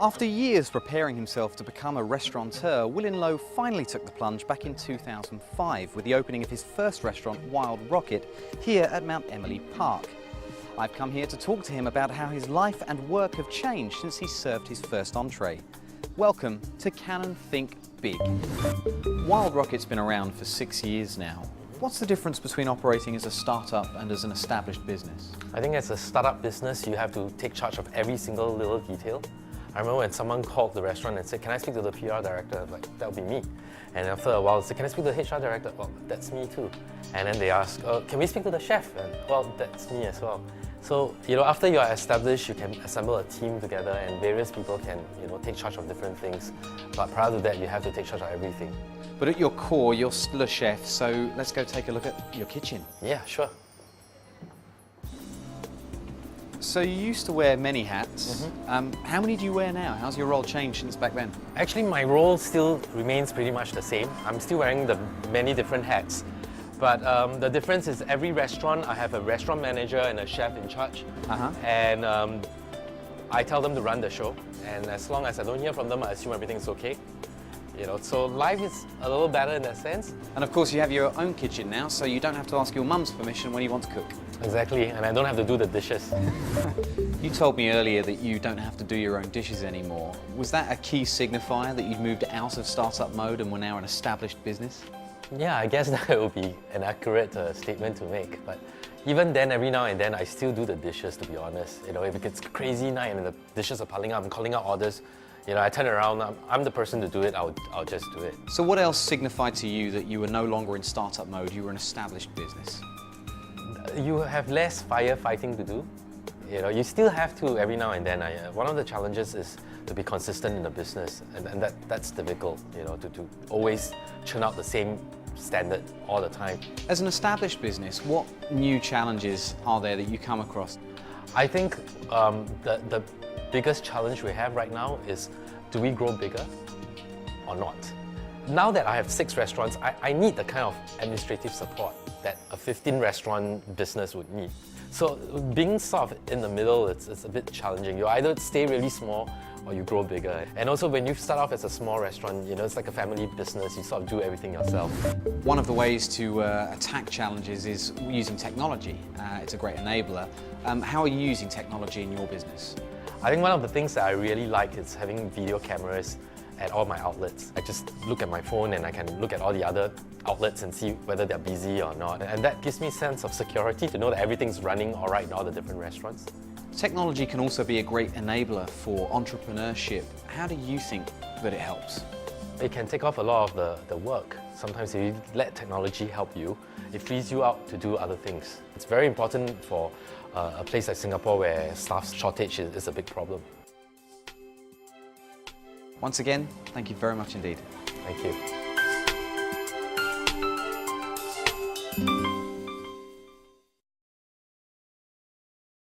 After years preparing himself to become a restaurateur, Willin Low finally took the plunge back in 2005 with the opening of his first restaurant, Wild Rocket, here at Mount Emily Park. I've come here to talk to him about how his life and work have changed since he served his first entree. Welcome to Canon Think Big. Wild Rocket's been around for 6 years now. What's the difference between operating as a startup and as an established business? I think as a startup business, you have to take charge of every single little detail. I remember when someone called the restaurant and said, "Can I speak to the PR director?" I was like, "That would be me." And after a while, they said, "Can I speak to the HR director?" "Well, that's me too." And then they asked, "Can we speak to the chef?" And well, that's me as well. So, after you are established, you can assemble a team together and various people can, take charge of different things. But prior to that, you have to take charge of everything. But at your core, you're still a chef, so let's go take a look at your kitchen. Yeah, sure. So you used to wear many hats. How many do you wear now? How's your role changed since back then? Actually, my role still remains pretty much the same. I'm still wearing the many different hats. But the difference is every restaurant, I have a restaurant manager and a chef in charge. And I tell them to run the show. And as long as I don't hear from them, I assume everything's okay. So life is a little better in that sense. And of course you have your own kitchen now, so you don't have to ask your mum's permission when you want to cook. Exactly, and I don't have to do the dishes. You told me earlier that you don't have to do your own dishes anymore. Was that a key signifier that you'd moved out of startup mode and were now an established business? Yeah, I guess that would be an accurate statement to make. But even then, every now and then, I still do the dishes, to be honest. If it's a crazy night and the dishes are piling up, I'm calling out orders. I turn around, I'm the person to do it, I'll just do it. So what else signified to you that you were no longer in startup mode, you were an established business? You have less firefighting to do. You still have to every now and then. One of the challenges is to be consistent in the business, and that's difficult, to always churn out the same standard all the time. As an established business, what new challenges are there that you come across? I think the biggest challenge we have right now is, do we grow bigger or not? Now that I have 6 restaurants, I need the kind of administrative support that a 15-restaurant business would need. So being sort of in the middle, it's a bit challenging. You either stay really small or you grow bigger. And also when you start off as a small restaurant, it's like a family business, you sort of do everything yourself. One of the ways to attack challenges is using technology. It's a great enabler. How are you using technology in your business? I think one of the things that I really like is having video cameras at all my outlets. I just look at my phone and I can look at all the other outlets and see whether they're busy or not. And that gives me a sense of security to know that everything's running all right in all the different restaurants. Technology can also be a great enabler for entrepreneurship. How do you think that it helps? It can take off a lot of the work. Sometimes if you let technology help you, it frees you out to do other things. It's very important for a place like Singapore where staff shortage is a big problem. Once again, thank you very much indeed. Thank you.